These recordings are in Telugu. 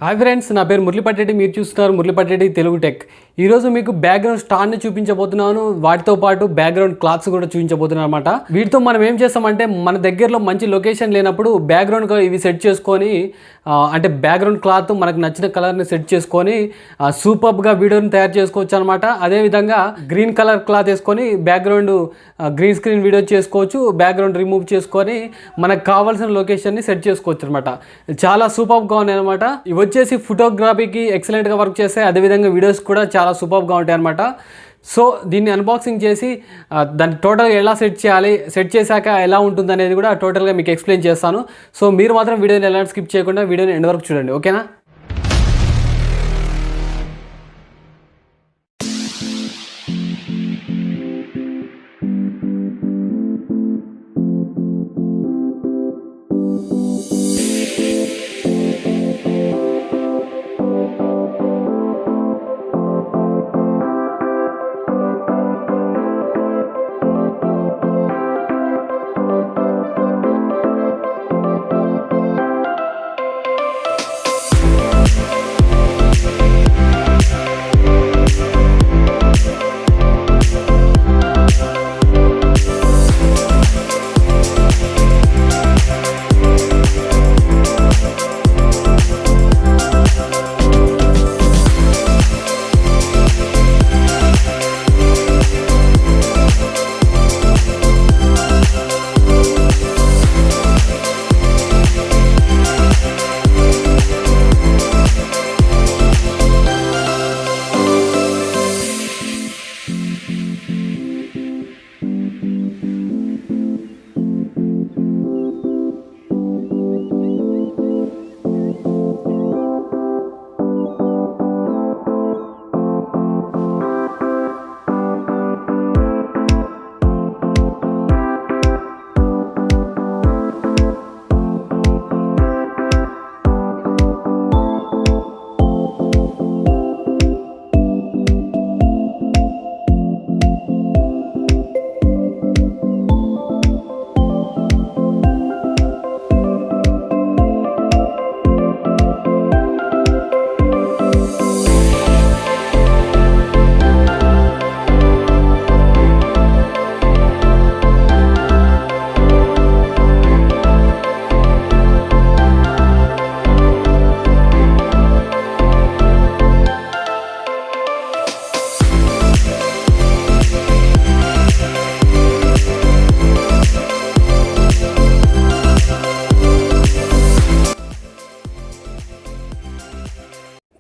హాయ్ ఫ్రెండ్స్, నా పేరు మురళిపట్టెడ్డి. మీరు చూస్తున్నారు మురళిపట్టెడ్డి తెలుగు టెక్. ఈరోజు మీకు బ్యాక్గ్రౌండ్ స్టాండ్ని చూపించబోతున్నాను. వాటితో పాటు బ్యాక్గ్రౌండ్ క్లాత్స్ కూడా చూపించబోతున్నాను అనమాట. వీటితో మనం ఏం చేస్తామంటే, మన దగ్గరలో మంచి లొకేషన్ లేనప్పుడు బ్యాక్గ్రౌండ్ ఇవి సెట్ చేసుకొని, అంటే బ్యాక్గ్రౌండ్ క్లాత్ మనకు నచ్చిన కలర్ని సెట్ చేసుకొని సూపర్గా వీడియోని తయారు చేసుకోవచ్చు అనమాట. అదేవిధంగా గ్రీన్ కలర్ క్లాత్ వేసుకొని బ్యాక్గ్రౌండ్ గ్రీన్ స్క్రీన్ వీడియో చేసుకోవచ్చు. బ్యాక్గ్రౌండ్ రిమూవ్ చేసుకొని మనకు కావాల్సిన లొకేషన్ని సెట్ చేసుకోవచ్చు అనమాట. చాలా సూపర్గా ఉన్నాయి అనమాట. ఇవి వచ్చేసి ఫోటోగ్రఫీకి ఎక్సలెంట్గా వర్క్ చేస్తాయి. అదేవిధంగా వీడియోస్ కూడా చాలా సూపర్గా ఉంటాయి అనమాట. సో దీన్ని అన్బాక్సింగ్ చేసి దాన్ని టోటల్గా ఎలా సెట్ చేయాలి, సెట్ చేశాక ఎలా ఉంటుంది అనేది కూడా టోటల్గా మీకు ఎక్స్ప్లెయిన్ చేస్తాను. సో మీరు మాత్రం వీడియోని ఎలా స్కిప్ చేయకుండా వీడియోని ఎండ్ వరకు చూడండి, ఓకేనా?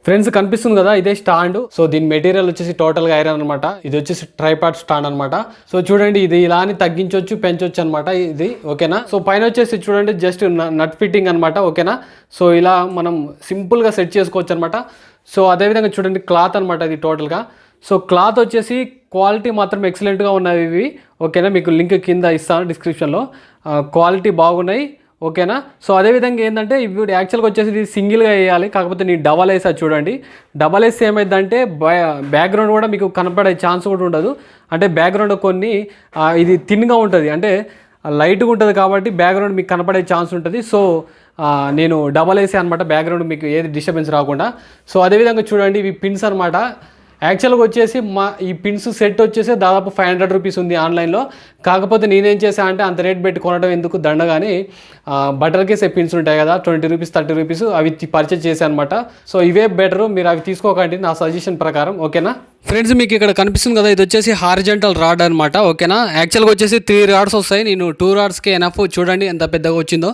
ఫ్రెండ్స్ కనిపిస్తుంది కదా, ఇదే స్టాండ్. సో దీని మెటీరియల్ వచ్చేసి టోటల్గా ఐరన్ అనమాట. ఇది వచ్చేసి ట్రైపాడ్ స్టాండ్ అనమాట. సో చూడండి, ఇది ఇలాని తగ్గించవచ్చు, పెంచవచ్చు అనమాట ఇది, ఓకేనా? సో పైన వచ్చేసి చూడండి, జస్ట్ నట్ ఫిట్టింగ్ అనమాట, ఓకేనా? సో ఇలా మనం సింపుల్గా సెట్ చేసుకోవచ్చు అనమాట. సో అదేవిధంగా చూడండి, క్లాత్ అనమాట ఇది టోటల్గా. సో క్లాత్ వచ్చేసి క్వాలిటీ మాత్రం ఎక్సలెంట్గా ఉన్నాయి ఇవి, ఓకేనా? మీకు లింక్ కింద ఇస్తాను డిస్క్రిప్షన్లో. క్వాలిటీ బాగున్నాయి, ఓకేనా? సో అదేవిధంగా ఏంటంటే, ఇప్పుడు యాక్చువల్గా వచ్చేసి ఇది సింగిల్గా వేయాలి, కాకపోతే నేను డబల్ వేసా చూడండి. డబల్ వేస్తే ఏమైందంటే బ్యాక్గ్రౌండ్ కూడా మీకు కనపడే ఛాన్స్ కూడా ఉండదు. అంటే బ్యాక్గ్రౌండ్ కొన్ని ఇది థిన్గా ఉంటుంది, అంటే లైట్గా ఉంటుంది కాబట్టి బ్యాక్గ్రౌండ్ మీకు కనపడే ఛాన్స్ ఉంటుంది. సో నేను డబల్ వేసే అనమాట, బ్యాక్గ్రౌండ్ మీకు ఏది డిస్టర్బెన్స్ రాకుండా. సో అదేవిధంగా చూడండి, ఇవి పిన్స్ అనమాట. యాక్చువల్గా వచ్చేసి ఈ పిన్స్ సెట్ వచ్చేసి దాదాపు 500 రూపీస్ ఉంది ఆన్లైన్లో. కాకపోతే నేనేం చేశాను అంటే, అంత రేట్ పెట్టి కొనడం ఎందుకు దండగాని బటర్ కేసే పిన్స్ ఉంటాయి కదా, 20 రూపీస్ 30 రూపీస్, అవి పర్చేజ్ చేశాను అనమాట. సో ఇవే బెటరు, మీరు అవి తీసుకోకండి నా సజెషన్ ప్రకారం, ఓకేనా? ఫ్రెండ్స్ మీకు ఇక్కడ కనిపిస్తుంది కదా, ఇది వచ్చేసి హారిజంటల్ రాడ్ అనమాట, ఓకేనా? యాక్చువల్గా వచ్చేసి 3 రాడ్స్ వస్తాయి. నేను 2 రాడ్స్కి ఎనఫ్. చూడండి ఎంత పెద్దగా వచ్చిందో.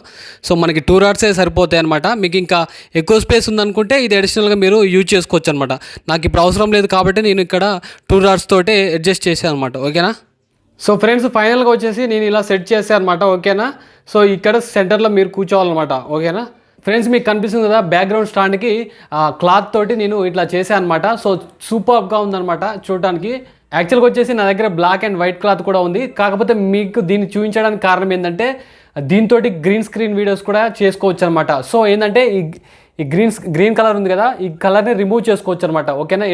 సో మనకి 2 రాడ్సే సరిపోతాయి అనమాట. మీకు ఇంకా ఎక్కువ స్పేస్ ఉందనుకుంటే ఇది అడిషనల్గా మీరు యూజ్ చేసుకోవచ్చు అనమాట. నాకు ఇప్పుడు అవసరం లేదు కాబట్టి నేను ఇక్కడ 2 రాడ్స్ తోటే అడ్జస్ట్ చేశాను అనమాట, ఓకేనా? సో ఫ్రెండ్స్ ఫైనల్గా వచ్చేసి నేను ఇలా సెట్ చేశాను అనమాట, ఓకేనా? సో ఇక్కడ సెంటర్లో మీరు కూర్చోవాలన్నమాట, ఓకేనా? ఫ్రెండ్స్ మీకు కనిపిస్తుంది కదా, బ్యాక్గ్రౌండ్ స్టాండ్కి క్లాత్ తోటి నేను ఇట్లా చేశాను అనమాట. సో సూపర్గా ఉందన్నమాట చూడడానికి. యాక్చువల్గా వచ్చేసి నా దగ్గర బ్లాక్ అండ్ వైట్ క్లాత్ కూడా ఉంది. కాకపోతే మీకు దీన్ని చూపించడానికి కారణం ఏంటంటే, దీంతో గ్రీన్ స్క్రీన్ వీడియోస్ కూడా చేసుకోవచ్చు అనమాట. సో ఏంటంటే ఈ గ్రీన్ కలర్ ఉంది కదా, ఈ కలర్ని రిమూవ్ చేసుకోవచ్చు అనమాట. ఓకేనా,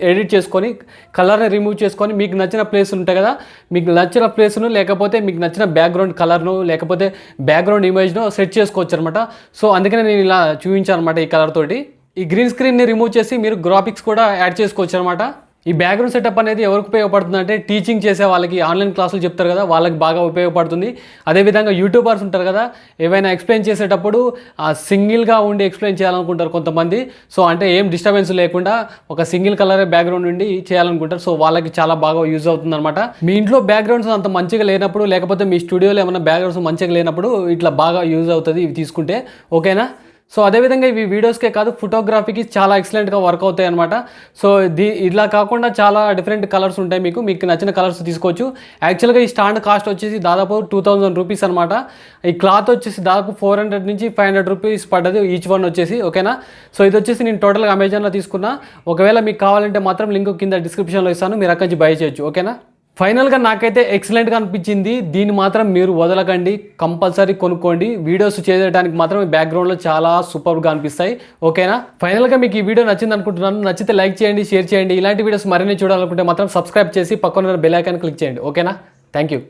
ఎడిట్ చేసుకొని కలర్ని రిమూవ్ చేసుకొని మీకు నచ్చిన ప్లేస్ ఉంటాయి కదా, మీకు నచ్చిన ప్లేస్ను లేకపోతే మీకు నచ్చిన బ్యాక్గ్రౌండ్ కలర్ను లేకపోతే బ్యాక్గ్రౌండ్ ఇమేజ్ను సెట్ చేసుకోవచ్చు అనమాట. సో అందుకనే నేను ఇలా చూపించాను అనమాట ఈ కలర్ తోటి. ఈ గ్రీన్ స్క్రీన్ని రిమూవ్ చేసి మీరు గ్రాఫిక్స్ కూడా యాడ్ చేసుకోవచ్చు అనమాట. ఈ బ్యాక్గ్రౌండ్ సెటప్ అనేది ఎవరికి ఉపయోగపడుతుంది అంటే టీచింగ్ చేసే వాళ్ళకి, ఆన్లైన్ క్లాసులు చెప్తారు కదా వాళ్ళకి బాగా ఉపయోగపడుతుంది. అదేవిధంగా యూట్యూబర్స్ ఉంటారు కదా, ఏవైనా ఎక్స్ప్లెయిన్ చేసేటప్పుడు సింగిల్గా ఉండి ఎక్స్ప్లెయిన్ చేయాలనుకుంటారు కొంతమంది. సో అంటే ఏం డిస్టర్బెన్స్ లేకుండా ఒక సింగిల్ కలర్ బ్యాక్గ్రౌండ్ నుండి చేయాలనుకుంటారు. సో వాళ్ళకి చాలా బాగా యూజ్ అవుతుంది అనమాట. మీ ఇంట్లో బ్యాక్గ్రౌండ్స్ అంత మంచిగా లేనప్పుడు, లేకపోతే మీ స్టూడియోలో ఏమైనా బ్యాక్గ్రౌండ్స్ మంచిగా లేనప్పుడు ఇట్లా బాగా యూజ్ అవుతుంది ఇవి తీసుకుంటే, ఓకేనా. సో అదేవిధంగా ఇవి వీడియోస్కే కాదు ఫోటోగ్రఫీకి చాలా ఎక్సలెంట్గా వర్క్ అవుతాయి అనమాట. సో ఇలా కాకుండా చాలా డిఫరెంట్ కలర్స్ ఉంటాయి, మీకు నచ్చిన కలర్స్ తీసుకోవచ్చు. యాక్చువల్గా ఈ స్టాండ్ కాస్ట్ వచ్చేసి దాదాపు 2000 రూపీస్ అనమాట. ఈ క్లాత్ వచ్చేసి దాదాపు 400 నుంచి 500 రూపీస్ పడ్డది ఈచ్ వన్ వచ్చేసి, ఓకేనా. సో ఇది వచ్చేసి నేను టోటల్గా అమెజాన్లో తీసుకున్నా. ఒకవేళ మీకు కావాలంటే మాత్రం లింక్ కింద డిస్క్రిప్షన్లో ఇస్తాను, మీరు అక్కడి నుంచి బై చేయొచ్చు, ఓకేనా. ఫైనల్గా నాకైతే ఎక్సలెంట్గా అనిపించింది. దీన్ని మాత్రం మీరు వదలకండి, కంపల్సరీ కొనుక్కోండి. వీడియోస్ చేయడానికి మాత్రం బ్యాక్గ్రౌండ్లో చాలా సూపర్గా అనిపిస్తాయి, ఓకేనా. ఫైనల్గా మీకు ఈ వీడియో నచ్చింది అనుకుంటున్నాను. నచ్చితే లైక్ చేయండి, షేర్ చేయండి. ఇలాంటి వీడియోస్ మరిన్ని చూడాలనుకుంటే మాత్రం సబ్స్క్రైబ్ చేసి పక్కన బెల్ ఐకాన్ క్లిక్ చేయండి, ఓకేనా. Thank you.